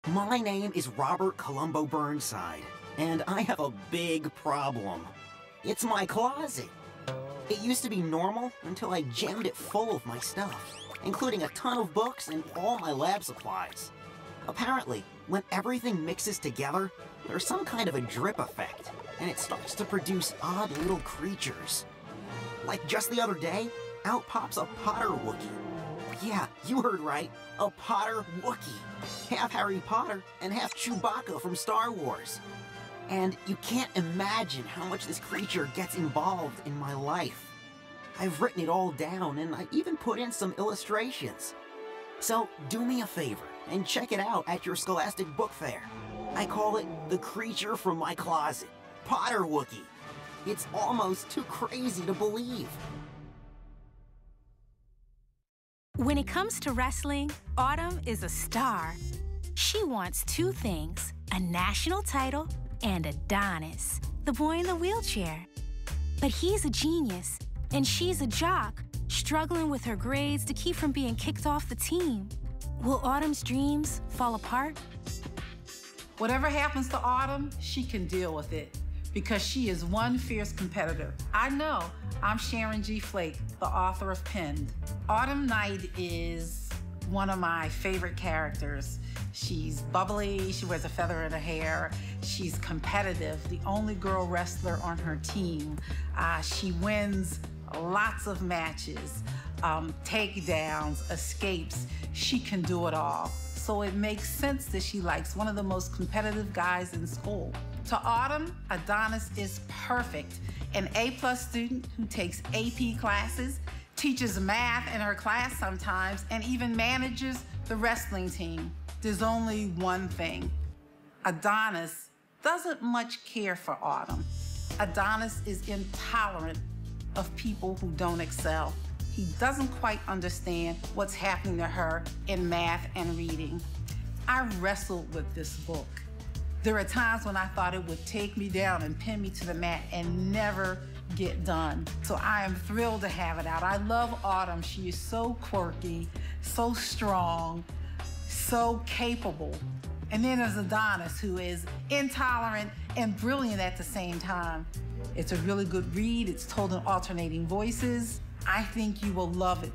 My name is Robert Columbo Burnside, and I have a big problem. It's my closet. It used to be normal until I jammed it full of my stuff, including a ton of books and all my lab supplies. Apparently, when everything mixes together, there's some kind of a drip effect, and it starts to produce odd little creatures. Like just the other day, out pops a Potter Wookiee. Yeah, you heard right, a Potter Wookiee. Half Harry Potter and half Chewbacca from Star Wars. And you can't imagine how much this creature gets involved in my life. I've written it all down, and I even put in some illustrations. So do me a favor and check it out at your Scholastic Book Fair. I call it The Creature from My Closet, Potter Wookiee. It's almost too crazy to believe. When it comes to wrestling, Autumn is a star. She wants two things, a national title and Adonis, the boy in the wheelchair. But he's a genius, and she's a jock, struggling with her grades to keep from being kicked off the team. Will Autumn's dreams fall apart? Whatever happens to Autumn, she can deal with it because she is one fierce competitor. I know. I'm Sharon G. Flake, the author of Pinned. Autumn Knight is one of my favorite characters. She's bubbly, she wears a feather in her hair, she's competitive, the only girl wrestler on her team. She wins lots of matches, takedowns, escapes. She can do it all. So it makes sense that she likes one of the most competitive guys in school. To Autumn, Adonis is perfect. An A+ student who takes AP classes, teaches math in her class sometimes, and even manages the wrestling team. There's only one thing. Adonis doesn't much care for Autumn. Adonis is intolerant of people who don't excel. He doesn't quite understand what's happening to her in math and reading. I wrestled with this book. There are times when I thought it would take me down and pin me to the mat and never get done. So I am thrilled to have it out. I love Autumn. She is so quirky, so strong, so capable. And then there's Adonis, who is intolerant and brilliant at the same time. It's a really good read. It's told in alternating voices. I think you will love it.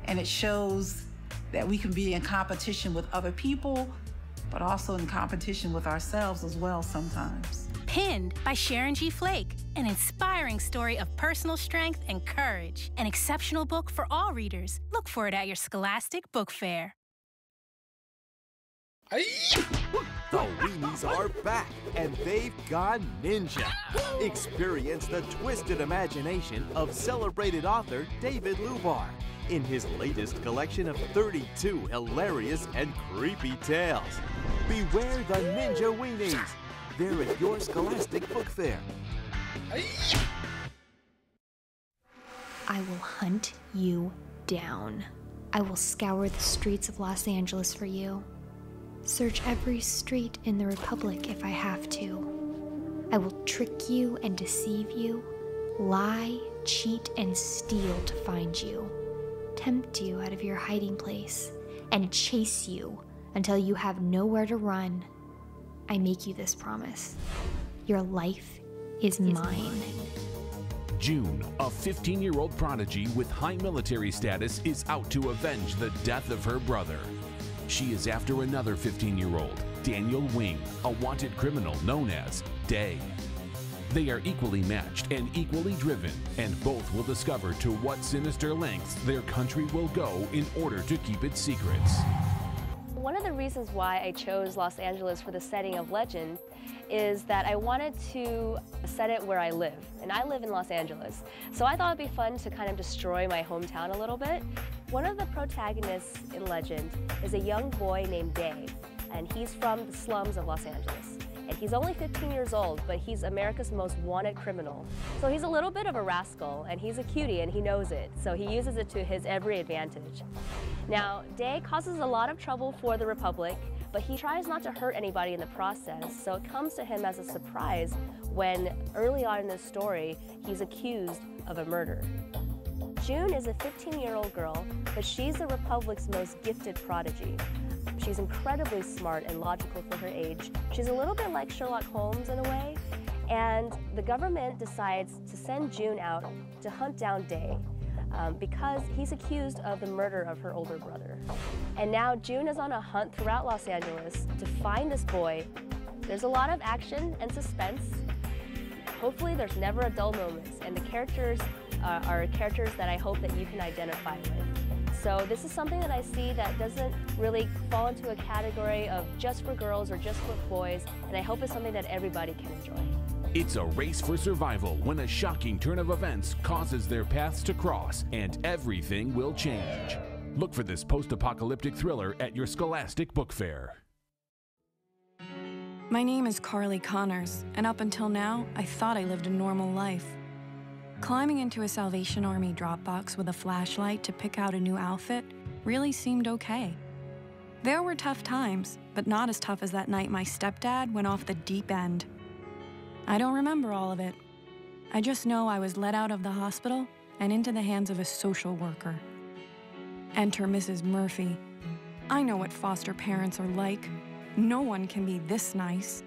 And it shows that we can be in competition with other people, but also in competition with ourselves as well sometimes. Pinned by Sharon G. Flake, an inspiring story of personal strength and courage. An exceptional book for all readers. Look for it at your Scholastic Book Fair. The Weenies are back, and they've gone ninja. Experience the twisted imagination of celebrated author David Lubar in his latest collection of 32 hilarious and creepy tales. Beware the Ninja Weenies. They're at your Scholastic Book Fair. I will hunt you down. I will scour the streets of Los Angeles for you. Search every street in the Republic if I have to. I will trick you and deceive you, lie, cheat, and steal to find you, tempt you out of your hiding place, and chase you until you have nowhere to run. I make you this promise. Your life is mine. June, a 15-year-old prodigy with high military status is out to avenge the death of her brother. She is after another 15-year-old, Daniel Wing, a wanted criminal known as Day. They are equally matched and equally driven, and both will discover to what sinister lengths their country will go in order to keep its secrets. One of the reasons why I chose Los Angeles for the setting of Legend is that I wanted to set it where I live, and I live in Los Angeles. So I thought it'd be fun to kind of destroy my hometown a little bit. One of the protagonists in Legend is a young boy named Day, and he's from the slums of Los Angeles. And he's only 15 years old, but he's America's most wanted criminal. So he's a little bit of a rascal, and he's a cutie, and he knows it. So he uses it to his every advantage. Now, Day causes a lot of trouble for the Republic, but he tries not to hurt anybody in the process, so it comes to him as a surprise when, early on in the story, he's accused of a murder. June is a 15-year-old girl, but she's the Republic's most gifted prodigy. She's incredibly smart and logical for her age. She's a little bit like Sherlock Holmes in a way. And the government decides to send June out to hunt down Day because he's accused of the murder of her older brother. And now June is on a hunt throughout Los Angeles to find this boy. There's a lot of action and suspense. Hopefully there's never a dull moment, and the characters are characters that I hope that you can identify with. So this is something that I see that doesn't really fall into a category of just for girls or just for boys, and I hope it's something that everybody can enjoy. It's a race for survival when a shocking turn of events causes their paths to cross and everything will change. Look for this post-apocalyptic thriller at your Scholastic Book Fair. My name is Carly Connors, and up until now, I thought I lived a normal life. Climbing into a Salvation Army Dropbox with a flashlight to pick out a new outfit really seemed okay. There were tough times, but not as tough as that night my stepdad went off the deep end. I don't remember all of it. I just know I was let out of the hospital and into the hands of a social worker. Enter Mrs. Murphy. I know what foster parents are like. No one can be this nice.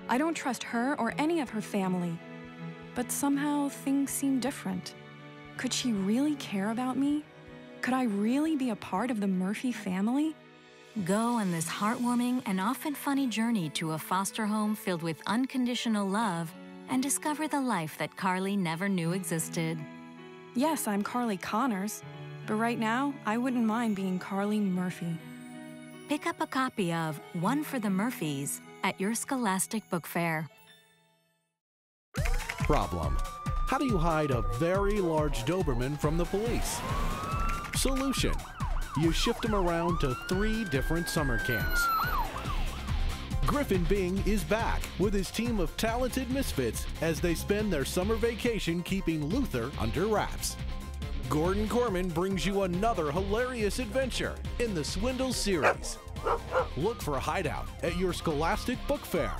I don't trust her or any of her family. But somehow things seem different. Could she really care about me? Could I really be a part of the Murphy family? Go on this heartwarming and often funny journey to a foster home filled with unconditional love and discover the life that Carly never knew existed. Yes, I'm Carly Connors, but right now, I wouldn't mind being Carly Murphy. Pick up a copy of One for the Murphys at your Scholastic Book Fair. Problem: how do you hide a very large Doberman from the police? Solution: you shift him around to 3 different summer camps. Griffin Bing is back with his team of talented misfits as they spend their summer vacation keeping Luther under wraps. Gordon Corman brings you another hilarious adventure in the Swindle series. Look for Hideout at your Scholastic Book Fair.